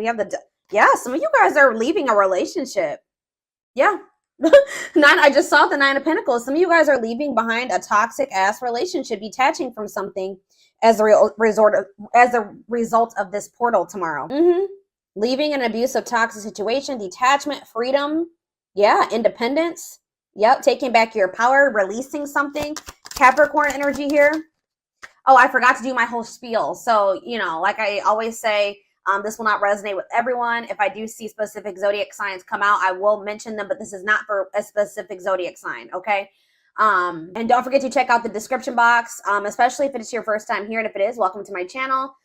We have yeah, some of you guys are leaving a relationship. Yeah. I just saw the 9 of Pentacles. Some of you guys are leaving behind a toxic ass relationship, detaching from something as a result of this portal tomorrow. Leaving an abusive, toxic situation, detachment, freedom. Yeah, independence. Yep, taking back your power, releasing something. Capricorn energy here. Oh, I forgot to do my whole spiel. So, you know, like I always say, this will not resonate with everyone. If I do see specific zodiac signs come out, I will mention them, but this is not for a specific zodiac sign, okay? And don't forget to check out the description box, especially if it's your first time here. And if it is, welcome to my channel.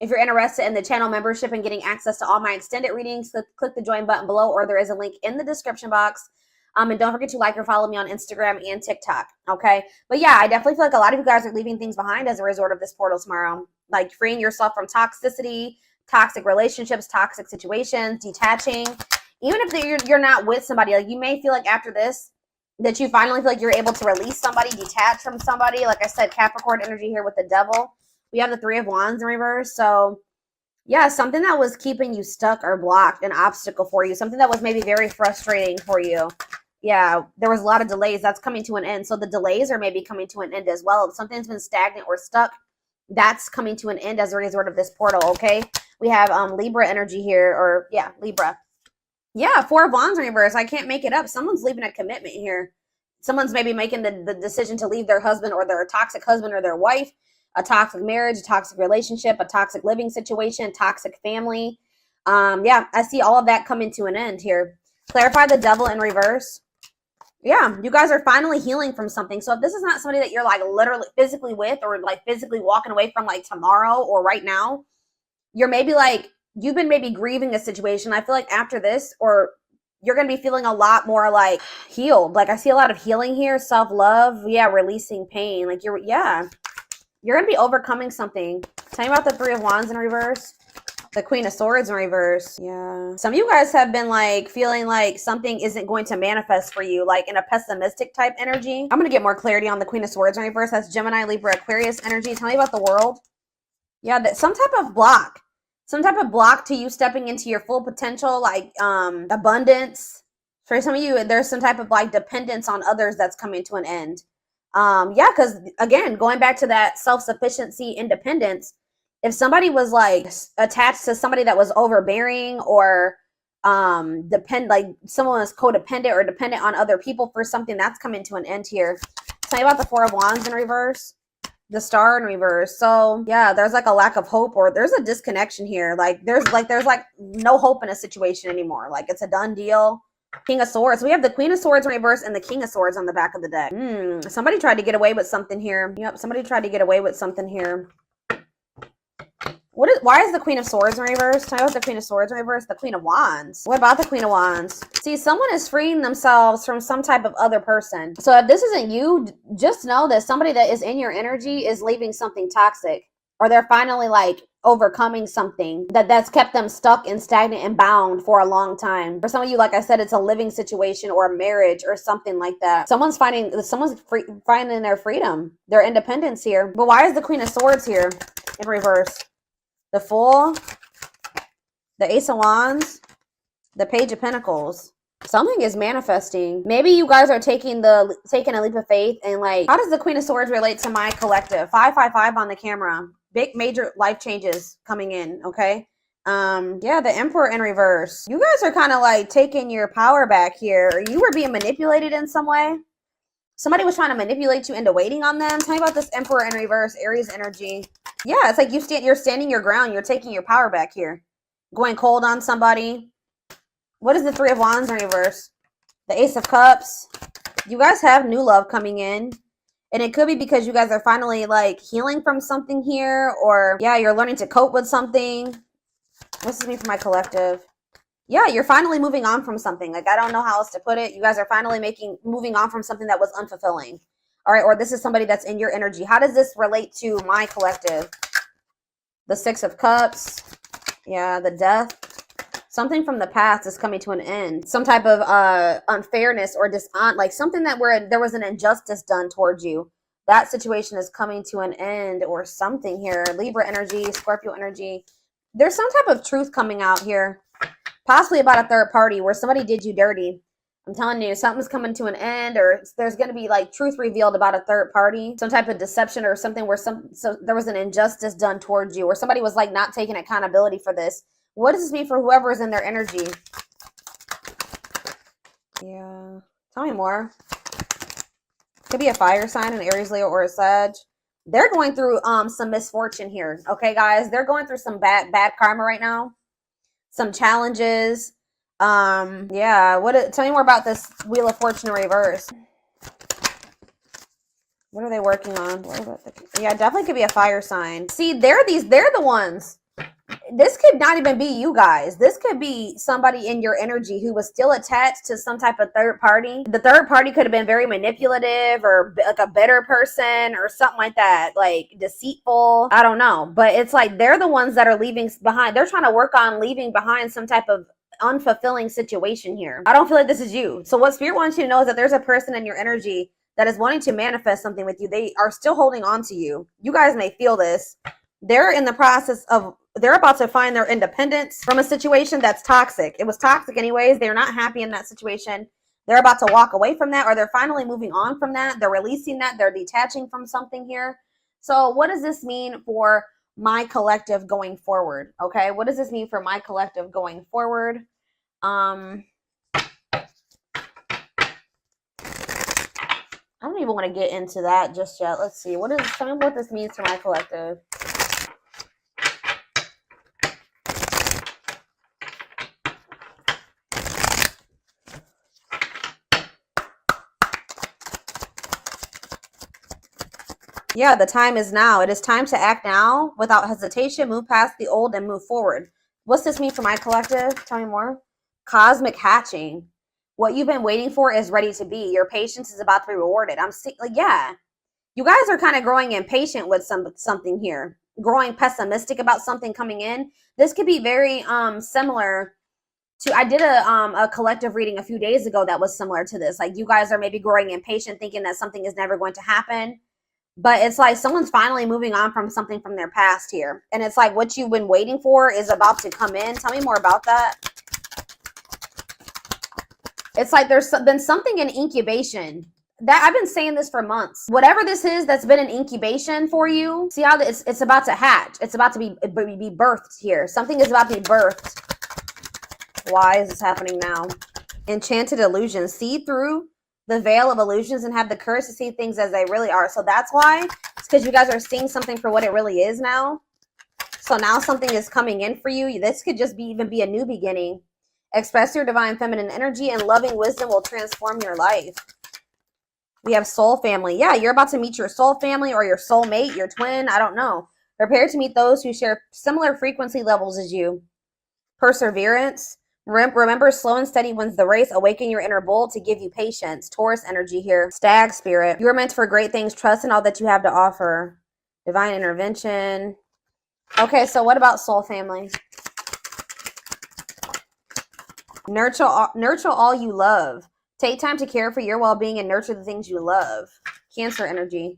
If you're interested in the channel membership and getting access to all my extended readings, click the join button below, or there is a link in the description box. And don't forget to like or follow me on Instagram and TikTok, okay? But yeah, I definitely feel like a lot of you guys are leaving things behind as a result of this portal tomorrow. Like freeing yourself from toxicity, toxic relationships, toxic situations, detaching. Even if you're not with somebody, like you may feel like after this, that you finally feel like you're able to release somebody, detach from somebody. Like I said, Capricorn energy here with the devil. We have the 3 of Wands in reverse. So yeah, something that was keeping you stuck or blocked, an obstacle for you, something that was maybe very frustrating for you. Yeah, there was a lot of delays. That's coming to an end. So the delays are maybe coming to an end as well. If something's been stagnant or stuck, that's coming to an end as a result of this portal, okay? We have Libra energy here, or yeah, Libra. Yeah, 4 of Wands in reverse. I can't make it up. Someone's leaving a commitment here. Someone's maybe making the decision to leave their husband or their toxic husband or their wife, a toxic marriage, a toxic relationship, a toxic living situation, toxic family. Yeah, I see all of that coming to an end here. Clarify the devil in reverse. Yeah, you guys are finally healing from something. So if this is not somebody that you're like literally physically with or like physically walking away from like tomorrow or right now, you're maybe like, you've been maybe grieving a situation. I feel like after this, or you're going to be feeling a lot more like healed. Like I see a lot of healing here, self-love. Yeah, releasing pain. Like you're going to be overcoming something. Tell me about the 3 of Wands in reverse. The Queen of Swords in reverse. Yeah. Some of you guys have been like feeling like something isn't going to manifest for you, like in a pessimistic type energy. I'm going to get more clarity on the Queen of Swords in reverse. That's Gemini, Libra, Aquarius energy. Tell me about the World. Yeah, that some type of block. Some type of block to you stepping into your full potential, like abundance. For some of you, there's some type of like dependence on others that's coming to an end. Yeah, because again, going back to that self-sufficiency, independence, if somebody was like attached to somebody that was overbearing or like someone was codependent or dependent on other people for something, that's coming to an end here. Tell me about the 4 of Wands in reverse, the Star in reverse. So yeah, there's like a lack of hope, or there's a disconnection here. Like there's no hope in a situation anymore. Like it's a done deal. King of Swords. We have the Queen of Swords in reverse and the King of Swords on the back of the deck. Somebody tried to get away with something here. Yep, somebody tried to get away with something here. Why is the Queen of Swords in reverse? Tell me about the Queen of Swords in reverse. The Queen of Wands. What about the Queen of Wands? See, someone is freeing themselves from some type of other person. So if this isn't you, just know that somebody that is in your energy is leaving something toxic, or they're finally like overcoming something that's kept them stuck and stagnant and bound for a long time. For some of you, like I said, it's a living situation or a marriage or something like that. Someone's finding their freedom, their independence here. But why is the Queen of Swords here in reverse? The Fool, the Ace of Wands, the Page of Pentacles. Something is manifesting. Maybe you guys are taking a leap of faith, and like, how does the Queen of Swords relate to my collective? 555 on the camera. Big major life changes coming in, okay? Yeah, the Emperor in reverse. You guys are kind of like taking your power back here. You were being manipulated in some way. Somebody was trying to manipulate you into waiting on them. Tell me about this Emperor in reverse, Aries energy. Yeah, it's like you're standing your ground. You're taking your power back here. Going cold on somebody. What is the 3 of Wands in reverse? The Ace of Cups. You guys have new love coming in. And it could be because you guys are finally like healing from something here. Or yeah, you're learning to cope with something. This is me for my collective. Yeah, you're finally moving on from something. Like, I don't know how else to put it. You guys are finally moving on from something that was unfulfilling. All right, or this is somebody that's in your energy. How does this relate to my collective? The 6 of Cups. Yeah, the Death. Something from the past is coming to an end. Some type of unfairness or like something where there was an injustice done towards you. That situation is coming to an end or something here. Libra energy, Scorpio energy. There's some type of truth coming out here, possibly about a third party where somebody did you dirty. I'm telling you, something's coming to an end, or there's going to be like truth revealed about a third party, some type of deception or something where so there was an injustice done towards you, or somebody was like not taking accountability for this. What does this mean for whoever is in their energy? Yeah. Tell me more. Could be a fire sign, an Aries, Leo, or a Sag. They're going through some misfortune here. Okay, guys? They're going through some bad karma right now. Some challenges. Yeah, tell me more about this Wheel of Fortune in reverse. What are they working on? Yeah, definitely could be a fire sign. See, they're the ones. This could not even be you guys. This could be somebody in your energy who was still attached to some type of third party. The third party could have been very manipulative or like a bitter person or something like that, like deceitful. I don't know. But it's like they're the ones that are leaving behind. They're trying to work on leaving behind some type of unfulfilling situation here. I don't feel like this is you. So what Spirit wants you to know is that there's a person in your energy that is wanting to manifest something with you. They are still holding on to you. You guys may feel this. They're in the process of, they're about to find their independence from a situation that's toxic. It was toxic anyways. They're not happy in that situation. They're about to walk away from that, or they're finally moving on from that. They're releasing that. They're detaching from something here. So what does this mean for my collective going forward? Okay, what does this mean for my collective going forward? I don't even want to get into that just yet. Let's see. Tell me what this means for my collective. Yeah, the time is now. It is time to act now without hesitation. Move past the old and move forward. What's this mean for my collective? Tell me more. Cosmic hatching. What you've been waiting for is ready to be. Your patience is about to be rewarded. I'm seeing, like, yeah. You guys are kind of growing impatient with something here. Growing pessimistic about something coming in. This could be very similar to, I did a collective reading a few days ago that was similar to this. Like, you guys are maybe growing impatient, thinking that something is never going to happen. But it's like someone's finally moving on from something from their past here. And it's like what you've been waiting for is about to come in. Tell me more about that. It's like there's been something in incubation. That I've been saying this for months. Whatever this is that's been an incubation for you, see how it's about to hatch. It's about to be birthed here. Something is about to be birthed. Why is this happening now? Enchanted illusions. See through the veil of illusions and have the courage to see things as they really are. So that's why. It's because you guys are seeing something for what it really is now. So now something is coming in for you. This could just even be a new beginning. Express your divine feminine energy and loving wisdom will transform your life. We have soul family. Yeah, you're about to meet your soul family or your soulmate, your twin. I don't know. Prepare to meet those who share similar frequency levels as you. Perseverance. Remember, slow and steady wins the race. Awaken your inner bull to give you patience. Taurus energy here. Stag spirit. You are meant for great things. Trust in all that you have to offer. Divine intervention. Okay, so what about soul family? Nurture all you love. Take time to care for your well-being and nurture the things you love. Cancer energy.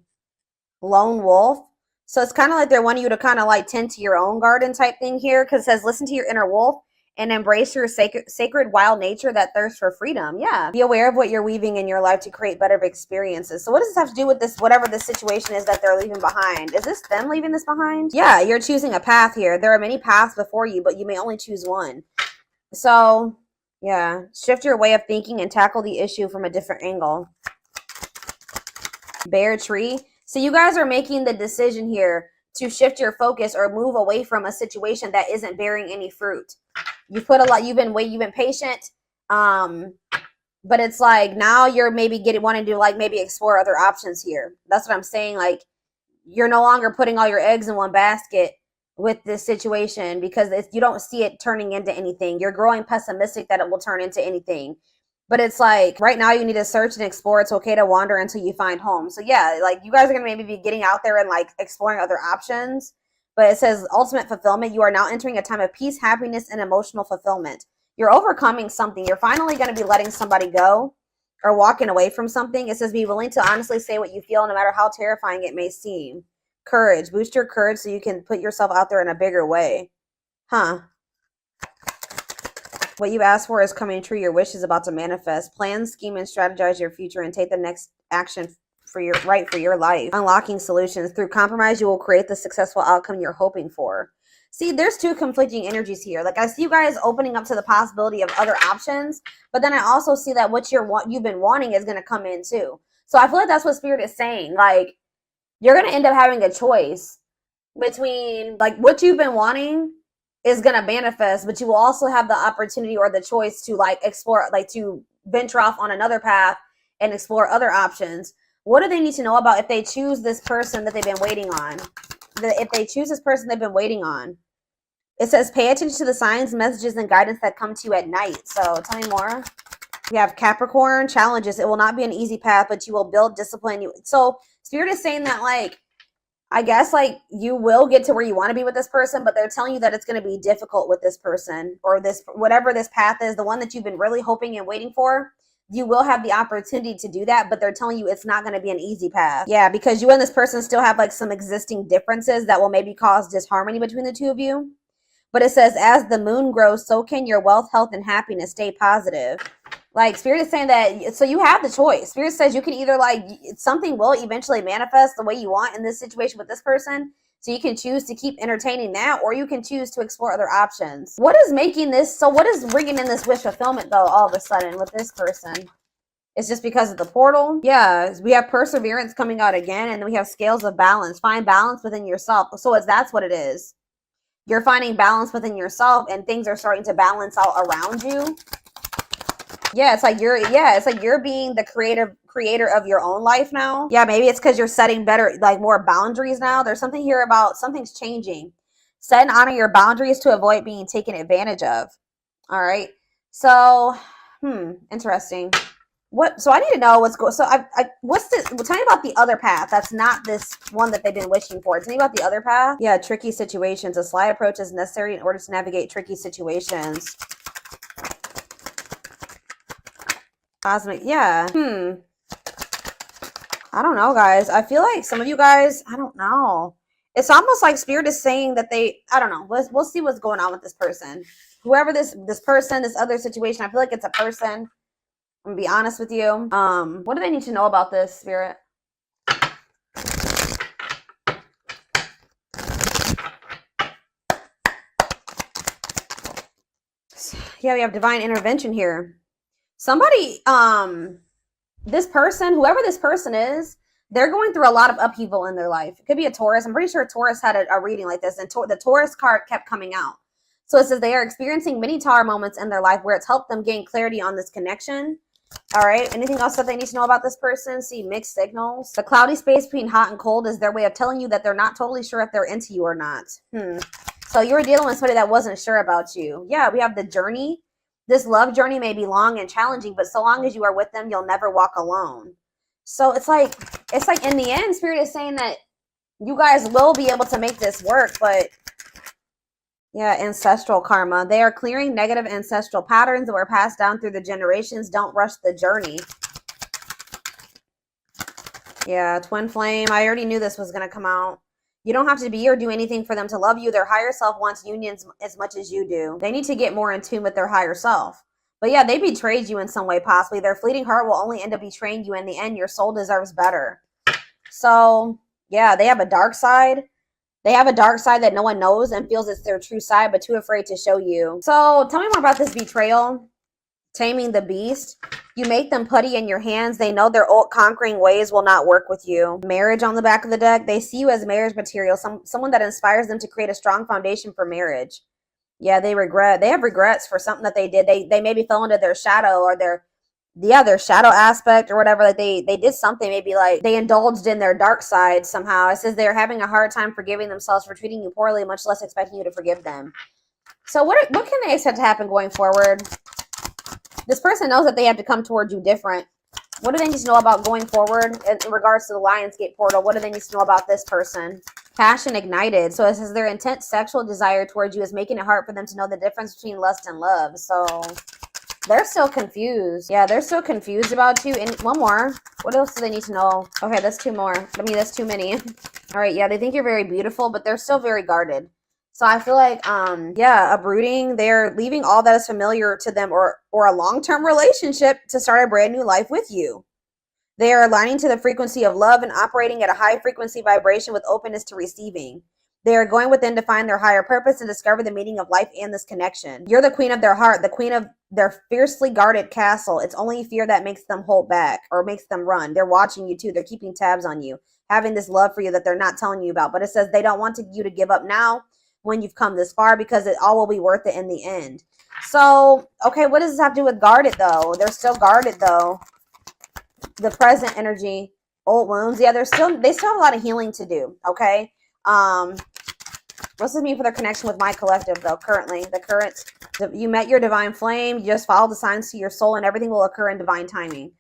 Lone wolf. So it's kind of like they're wanting you to kind of like tend to your own garden type thing here, because it says listen to your inner wolf and embrace your sacred wild nature that thirsts for freedom. Yeah. Be aware of what you're weaving in your life to create better experiences. So what does this have to do with this, whatever the situation is that they're leaving behind? Is this them leaving this behind? Yeah, you're choosing a path here. There are many paths before you, but you may only choose one. So, yeah, shift your way of thinking and tackle the issue from a different angle. Bear tree. So you guys are making the decision here to shift your focus or move away from a situation that isn't bearing any fruit. You've put a lot, you've been patient, but it's like now you're maybe wanting to like maybe explore other options here. That's what I'm saying. Like you're no longer putting all your eggs in one basket with this situation because you don't see it turning into anything. You're growing pessimistic that it will turn into anything. But it's like right now you need to search and explore. It's okay to wander until you find home. So yeah, like you guys are going to maybe be getting out there and like exploring other options. But it says ultimate fulfillment. You are now entering a time of peace, happiness, and emotional fulfillment. You're overcoming something. You're finally going to be letting somebody go or walking away from something. It says be willing to honestly say what you feel no matter how terrifying it may seem. Courage. Boost your courage so you can put yourself out there in a bigger way. Huh. What you asked for is coming true. Your wish is about to manifest. Plan, scheme, and strategize your future and take the next action for your life. Unlocking solutions. Through compromise, you will create the successful outcome you're hoping for. See, there's two conflicting energies here. Like, I see you guys opening up to the possibility of other options, but then I also see that what you've been wanting is going to come in too. So I feel like that's what Spirit is saying. Like, you're going to end up having a choice between, like, what you've been wanting is going to manifest, but you will also have the opportunity or the choice to, like, explore, like, to venture off on another path and explore other options. What do they need to know about if they choose this person that they've been waiting on? If they choose this person they've been waiting on. It says, pay attention to the signs, messages, and guidance that come to you at night. So tell me more. We have Capricorn, challenges. It will not be an easy path, but you will build discipline. So Spirit is saying that, like, I guess, like, you will get to where you want to be with this person, but they're telling you that it's going to be difficult with this person, or this, whatever this path is, the one that you've been really hoping and waiting for. You will have the opportunity to do that, but they're telling you it's not going to be an easy path. Yeah, because you and this person still have, like, some existing differences that will maybe cause disharmony between the two of you. But it says, as the moon grows, so can your wealth, health, and happiness. Stay positive. Like, Spirit is saying that, so you have the choice. Spirit says you can either, like, something will eventually manifest the way you want in this situation with this person. So you can choose to keep entertaining that, or you can choose to explore other options. What is making this, so what is bringing in this wish fulfillment, though, all of a sudden with this person? It's just because of the portal? Yeah, we have perseverance coming out again, and then we have scales of balance. Find balance within yourself. So that's what it is. You're finding balance within yourself, and things are starting to balance out around you. Yeah, it's like you're being the creator of your own life now. Yeah, maybe it's because you're setting better, like, more boundaries now. There's something here about something's changing. Set and honor your boundaries to avoid being taken advantage of. All right. So, interesting. So I need to know what's going. So what's this? Well, tell me about the other path. That's not this one that they've been wishing for. Tell me about the other path. Yeah, tricky situations. A sly approach is necessary in order to navigate tricky situations. Cosmic, yeah. I don't know, guys. I feel like some of you guys, I don't know. It's almost like Spirit is saying that I don't know. We'll see what's going on with this person. Whoever this person, this other situation, I feel like it's a person. I'm gonna be honest with you. What do they need to know about this, Spirit? Yeah, we have divine intervention here. Somebody, this person, whoever this person is, they're going through a lot of upheaval in their life. It could be a Taurus. I'm pretty sure Taurus had a reading like this, and the Taurus card kept coming out. So it says they are experiencing many Tower moments in their life where it's helped them gain clarity on this connection. All right. Anything else that they need to know about this person? See, mixed signals. The cloudy space between hot and cold is their way of telling you that they're not totally sure if they're into you or not. So you were dealing with somebody that wasn't sure about you. Yeah, we have the journey. This love journey may be long and challenging, but so long as you are with them, you'll never walk alone. So it's like in the end, Spirit is saying that you guys will be able to make this work, but yeah, ancestral karma. They are clearing negative ancestral patterns that were passed down through the generations. Don't rush the journey. Yeah, twin flame. I already knew this was going to come out. You don't have to be or do anything for them to love you. Their higher self wants unions as much as you do. They need to get more in tune with their higher self. But yeah, they betrayed you in some way, possibly. Their fleeting heart will only end up betraying you in the end. Your soul deserves better. So yeah, they have a dark side. They have a dark side that no one knows and feels it's their true side, but too afraid to show you. So tell me more about this betrayal. Taming the beast. You make them putty in your hands. They know their old conquering ways will not work with you. Marriage on the back of the deck. They see you as marriage material. Someone that inspires them to create a strong foundation for marriage. Yeah, they have regrets for something that they did. They maybe fell into their shadow or their shadow aspect or whatever. Like they did something, maybe like they indulged in their dark side somehow. It says they're having a hard time forgiving themselves for treating you poorly, much less expecting you to forgive them. So what can they expect to happen going forward? This person knows that they have to come towards you different. What do they need to know about going forward in regards to the Lionsgate portal? What do they need to know about this person? Passion ignited. So it says their intense sexual desire towards you is making it hard for them to know the difference between lust and love. So they're still confused. Yeah, they're still confused about you. And one more. What else do they need to know? Okay, that's two more. I mean, that's too many. All right, yeah, they think you're very beautiful, but they're still very guarded. So I feel like, yeah, uprooting, they're leaving all that is familiar to them or a long-term relationship to start a brand new life with you. They are aligning to the frequency of love and operating at a high frequency vibration with openness to receiving. They are going within to find their higher purpose and discover the meaning of life and this connection. You're the queen of their heart, the queen of their fiercely guarded castle. It's only fear that makes them hold back or makes them run. They're watching you too. They're keeping tabs on you, having this love for you that they're not telling you about. But it says they don't want you to give up now when you've come this far, because it all will be worth it in the end. So, okay, what does this have to do with guarded though? They're still guarded though. The present energy, old wounds. Yeah, they still have a lot of healing to do. Okay. What's this mean for their connection with my collective though? Currently, you met your divine flame. You just follow the signs to your soul, and everything will occur in divine timing.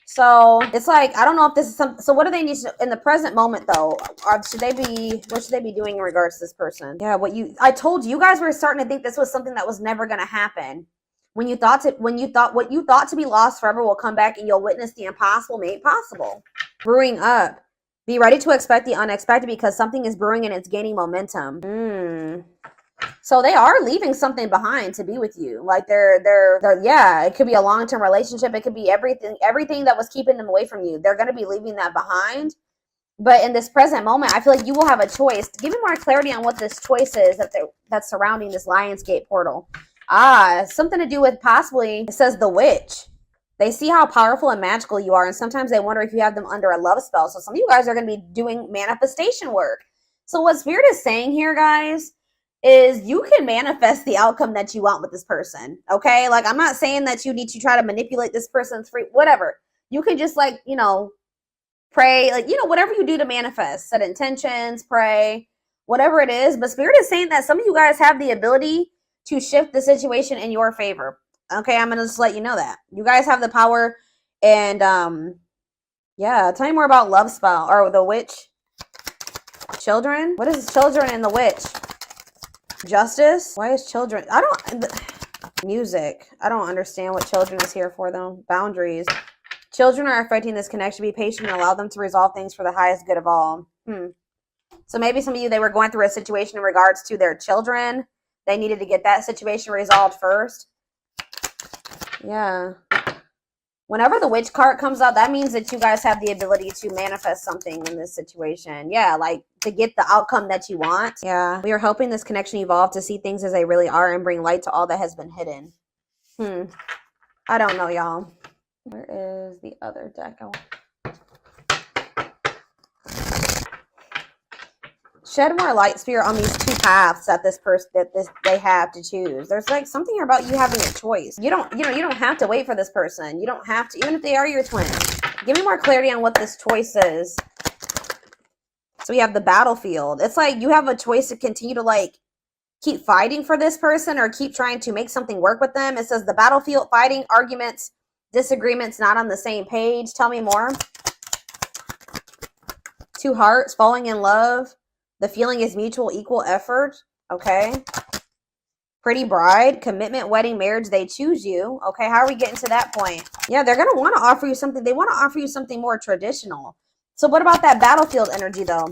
So it's like, I don't know if this is so what do they need to, in the present moment though? What should they be doing in regards to this person? Yeah, I told you, you guys were starting to think this was something that was never going to happen. What you thought to be lost forever will come back, and you'll witness the impossible made possible. Brewing up. Be ready to expect the unexpected, because something is brewing and it's gaining momentum. So they are leaving something behind to be with you. Like they're yeah, it could be a long-term relationship. It could be everything that was keeping them away from you. They're going to be leaving that behind. But in this present moment, I feel like you will have a choice. Give me more clarity on what this choice is that's surrounding this Lionsgate portal. Something to do with possibly, it says the witch. They see how powerful and magical you are, and sometimes they wonder if you have them under a love spell. So some of you guys are going to be doing manifestation work. So what Spirit is saying here, guys, is you can manifest the outcome that you want with this person. Okay? Like, I'm not saying that you need to try to manipulate this person's whatever. You can just, like, pray, like, whatever you do to manifest, set intentions, pray, whatever it is. But Spirit is saying that some of you guys have the ability to shift the situation in your favor. Okay, I'm gonna just let you know that you guys have the power. And yeah, tell me more about love spell or the witch. Children. What is children and the witch? Justice. Why is children? Music. I don't understand what children is here for though. Boundaries. Children are affecting this connection. Be patient and allow them to resolve things for the highest good of all. So maybe some of you, they were going through a situation in regards to their children. They needed to get that situation resolved first. Yeah. Whenever the witch card comes out, that means that you guys have the ability to manifest something in this situation. Yeah, like to get the outcome that you want. Yeah. We are hoping this connection evolve to see things as they really are and bring light to all that has been hidden. I don't know, y'all. Where is the other deck? Shed more light, Spirit, on these two paths that they have to choose. There's like something here about you having a choice. You don't have to wait for this person. You don't have to, even if they are your twin. Give me more clarity on what this choice is. So we have the battlefield. It's like you have a choice to continue to like keep fighting for this person or keep trying to make something work with them. It says the battlefield, fighting, arguments, disagreements, not on the same page. Tell me more. Two hearts, falling in love. The feeling is mutual, equal effort. Okay. Pretty bride, commitment, wedding, marriage. They choose you. Okay. How are we getting to that point? Yeah, they're going to want to offer you something. They want to offer you something more traditional. So what about that battlefield energy though?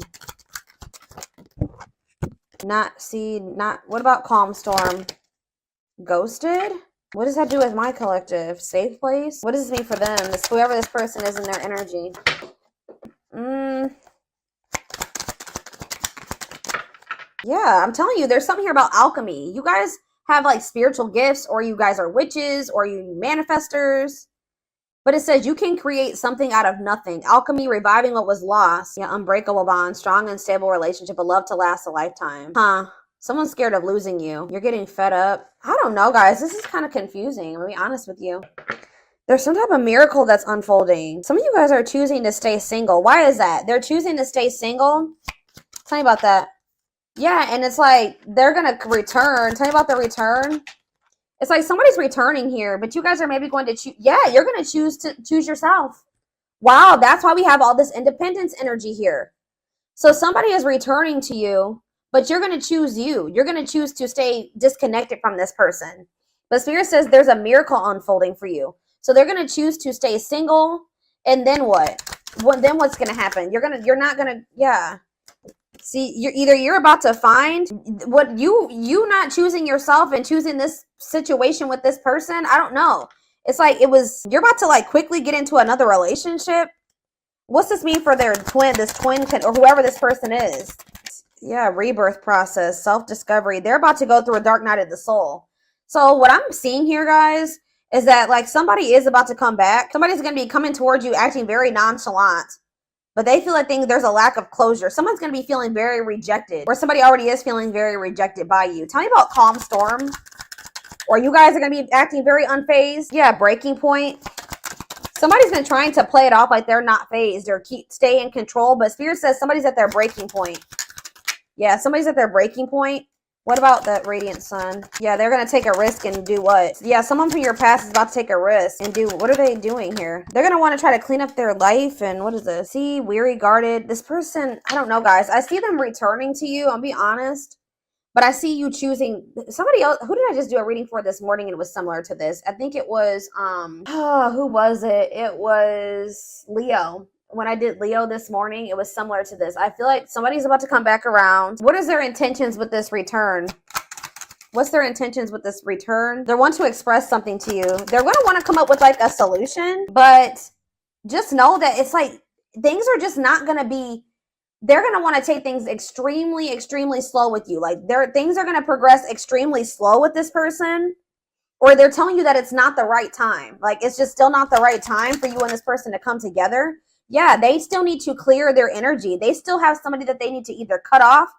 What about calm storm? Ghosted? What does that do with my collective? Safe place? What does this mean for them? Whoever this person is in their energy. Yeah, I'm telling you, there's something here about alchemy. You guys have like spiritual gifts, or you guys are witches, or you manifestors. But it says you can create something out of nothing. Alchemy, reviving what was lost. Yeah, unbreakable bond, strong and stable relationship, a love to last a lifetime. Someone's scared of losing you. You're getting fed up. I don't know, guys. This is kind of confusing. I'm going to be honest with you. There's some type of miracle that's unfolding. Some of you guys are choosing to stay single. Why is that? They're choosing to stay single. Tell me about that. Yeah, and it's like they're going to return. Tell me about the return. It's like somebody's returning here, but you guys are maybe going to choose. Yeah, you're going to choose yourself. Wow, that's why we have all this independence energy here. So somebody is returning to you, but you're going to choose you. You're going to choose to stay disconnected from this person. But Spirit says there's a miracle unfolding for you. So they're going to choose to stay single. And then what? Then what's going to happen? Yeah. See, you're about to find what you not choosing yourself and choosing this situation with this person. I don't know. It's like you're about to like quickly get into another relationship. What's this mean for this twin or whoever this person is? Yeah, rebirth process, self-discovery. They're about to go through a dark night of the soul. So what I'm seeing here, guys, is that like somebody is about to come back. Somebody's going to be coming towards you acting very nonchalant. But they feel like there's a lack of closure. Someone's going to be feeling very rejected. Or somebody already is feeling very rejected by you. Tell me about calm storm. Or you guys are going to be acting very unfazed. Yeah, breaking point. Somebody's been trying to play it off like they're not phased or stay in control. But Spirit says somebody's at their breaking point. Yeah, somebody's at their breaking point. What about that radiant sun? Yeah, they're going to take a risk and do what? Yeah, someone from your past is about to take a risk and do, what are they doing here? They're going to want to try to clean up their life. And what is this? See, weary, guarded. This person, I don't know, guys. I see them returning to you. I'll be honest. But I see you choosing somebody else. Who did I just do a reading for this morning? And it was similar to this. I think it was, who was it? It was Leo. When I did Leo this morning, it was similar to this. I feel like somebody's about to come back around. What is their intentions with this return? What's their intentions with this return? They want to express something to you. They're going to want to come up with like a solution, but just know that it's like things are just not going to be, they're going to want to take things extremely, extremely slow with you. Like things are going to progress extremely slow with this person, or they're telling you that it's not the right time. Like it's just still not the right time for you and this person to come together. Yeah, they still need to clear their energy. They still have somebody that they need to either cut off.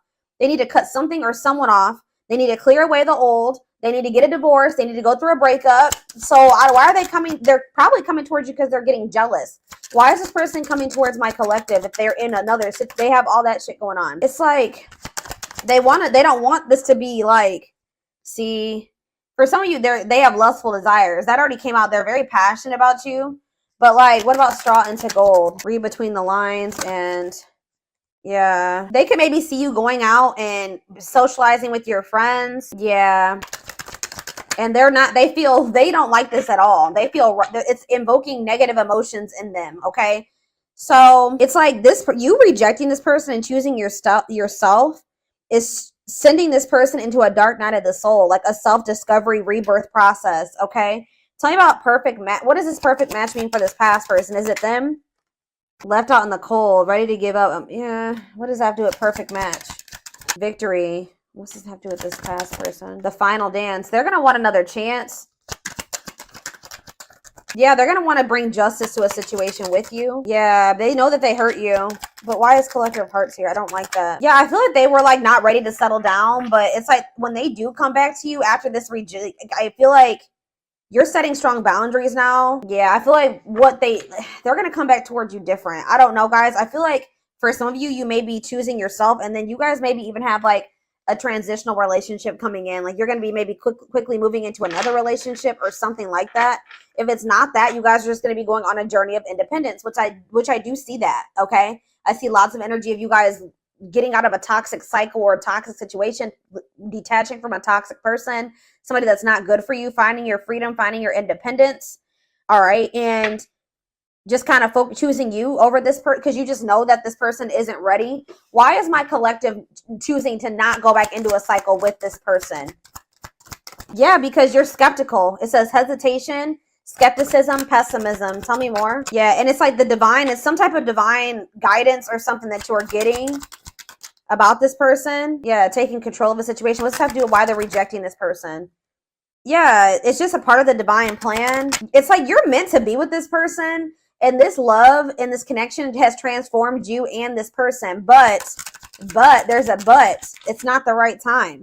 They need to cut something or someone off. They need to clear away the old. They need to get a divorce. They need to go through a breakup. So why are they coming? They're probably coming towards you because they're getting jealous. Why is this person coming towards my collective if they're in another? They have all that shit going on. It's like they don't want this to be like, see, for some of you, they have lustful desires. That already came out. They're very passionate about you. But like, what about straw into gold? Read between the lines and yeah. They could maybe see you going out and socializing with your friends. Yeah. And they don't like this at all. They feel it's invoking negative emotions in them. Okay. So it's like you rejecting this person and choosing yourself is sending this person into a dark night of the soul, like a self-discovery rebirth process. Okay. Tell me about perfect match. What does this perfect match mean for this past person? Is it them? Left out in the cold, ready to give up. Yeah. What does that have to do with perfect match? Victory. What's this have to do with this past person? The final dance. They're going to want another chance. Yeah, they're going to want to bring justice to a situation with you. Yeah, they know that they hurt you. But why is Collector of Hearts here? I don't like that. Yeah, I feel like they were like not ready to settle down. But it's like when they do come back to you after this I feel like you're setting strong boundaries now. Yeah, I feel like they're going to come back towards you different. I don't know, guys. I feel like for some of you, you may be choosing yourself, and then you guys maybe even have like a transitional relationship coming in. Like you're going to be maybe quickly moving into another relationship or something like that. If it's not that, you guys are just going to be going on a journey of independence, which I do see that. Okay. I see lots of energy of you guys getting out of a toxic cycle or a toxic situation, detaching from a toxic person, somebody that's not good for you, finding your freedom, finding your independence. All right. And just kind of choosing you over this person because you just know that this person isn't ready. Why is my collective choosing to not go back into a cycle with this person? Yeah, because you're skeptical. It says hesitation, skepticism, pessimism. Tell me more. Yeah, and it's like the divine, it's some type of divine guidance or something that you're getting about this person. Yeah, taking control of a situation. What's have to do with why they're rejecting this person? Yeah, it's just a part of the divine plan. It's like you're meant to be with this person, and this love and this connection has transformed you and this person. But there's a but. It's not the right time.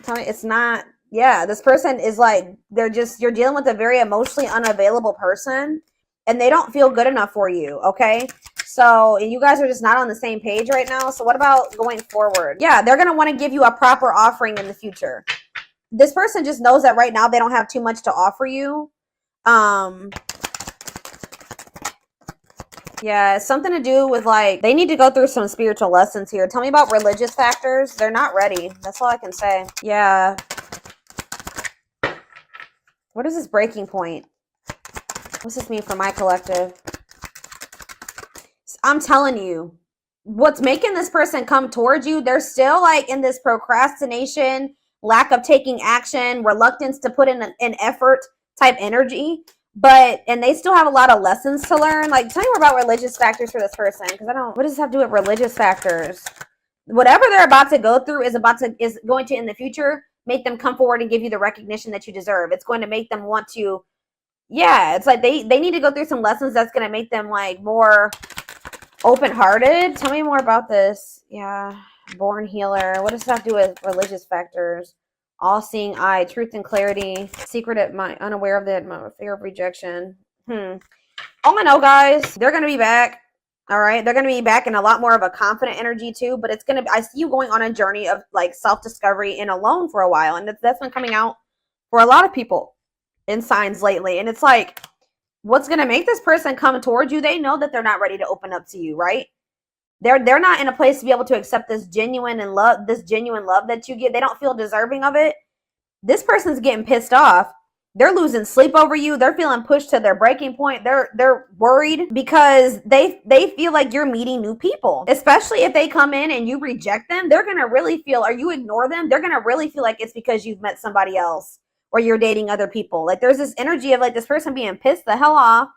Tell me, it's not. Yeah, this person is like, you're dealing with a very emotionally unavailable person, and they don't feel good enough for you. Okay. So you guys are just not on the same page right now. So what about going forward? Yeah, they're going to want to give you a proper offering in the future. This person just knows that right now they don't have too much to offer you. Yeah, it's something to do with like, they need to go through some spiritual lessons here. Tell me about religious factors. They're not ready. That's all I can say. Yeah. What is this breaking point? What's this mean for my collective? I'm telling you, what's making this person come towards you, they're still like in this procrastination, lack of taking action, reluctance to put in an effort type energy. But, and they still have a lot of lessons to learn. Like, tell me more about religious factors for this person, because I don't, what does this have to do with religious factors? Whatever they're about to go through is going to in the future make them come forward and give you the recognition that you deserve. It's going to make them want to, yeah, it's like they need to go through some lessons that's going to make them like more open-hearted. Tell me more about this. Yeah, born healer. What does this have to do with religious factors? All-seeing eye, truth and clarity, secretive mind, unaware of the fear of rejection. All I know, guys, they're going to be back. All right, they're going to be back in a lot more of a confident energy too, but it's going to be, I see you going on a journey of like self-discovery and alone for a while, and that's been coming out for a lot of people in signs lately. And it's like, what's going to make this person come towards you? They know that they're not ready to open up to you, right? They're not in a place to be able to accept this genuine love that you get. They don't feel deserving of it. This person's getting pissed off. They're losing sleep over you. They're feeling pushed to their breaking point. They're worried because they feel like you're meeting new people. Especially if they come in and you reject them, they're going to really feel, or you ignore them, they're going to really feel like it's because you've met somebody else or you're dating other people. Like there's this energy of like this person being pissed the hell off,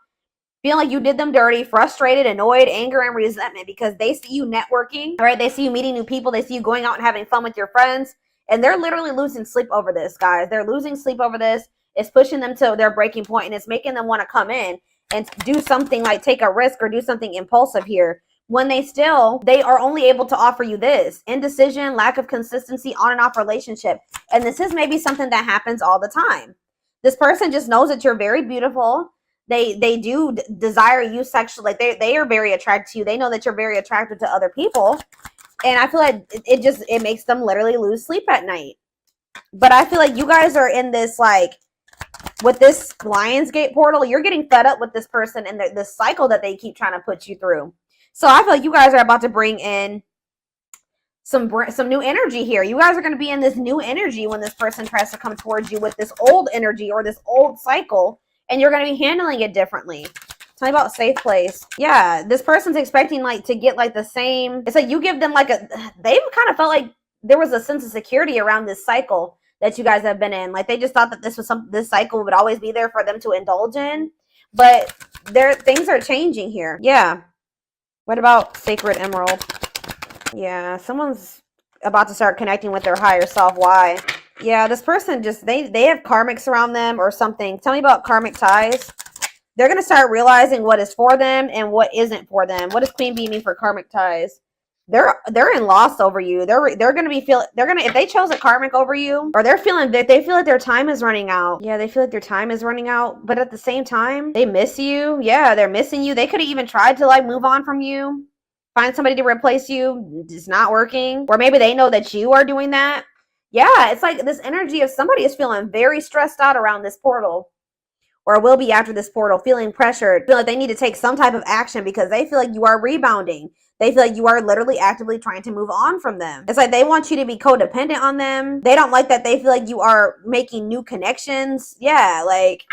feeling like you did them dirty, frustrated, annoyed, anger, and resentment because they see you networking, all right? They see you meeting new people. They see you going out and having fun with your friends. And they're literally losing sleep over this, guys. They're losing sleep over this. It's pushing them to their breaking point, and it's making them want to come in and do something like take a risk or do something impulsive here when they are only able to offer you this: indecision, lack of consistency, on and off relationship. And this is maybe something that happens all the time. This person just knows that you're very beautiful. They do desire you sexually. Like they are very attracted to you. They know that you're very attracted to other people. And I feel like it makes them literally lose sleep at night. But I feel like you guys are in this, like, with this Lionsgate portal, you're getting fed up with this person and the cycle that they keep trying to put you through. So I feel like you guys are about to bring in some new energy here. You guys are going to be in this new energy when this person tries to come towards you with this old energy or this old cycle, and you're going to be handling it differently. Tell me about safe place. Yeah, this person's expecting like to get like the same. It's like you give them like they've kind of felt like there was a sense of security around this cycle that you guys have been in. Like they just thought that this cycle would always be there for them to indulge in. But things are changing here. Yeah. What about sacred emerald? Yeah, someone's about to start connecting with their higher self. Why? Yeah, this person just they have karmics around them or something. Tell me about karmic ties. They're going to start realizing what is for them and what isn't for them. What does Queen Bee mean for karmic ties? They're in loss over you. They're going to be if they chose a karmic over you, or they feel like their time is running out. Yeah, they feel like their time is running out, but at the same time, they miss you. Yeah, they're missing you. They could have even tried to like move on from you, find somebody to replace you. It's not working. Or maybe they know that you are doing that. Yeah, it's like this energy of somebody is feeling very stressed out around this portal. Or will be after this portal, feeling pressured, feel like they need to take some type of action because they feel like you are rebounding. They feel like you are literally actively trying to move on from them. It's like they want you to be codependent on them. They don't like that they feel like you are making new connections. Yeah, like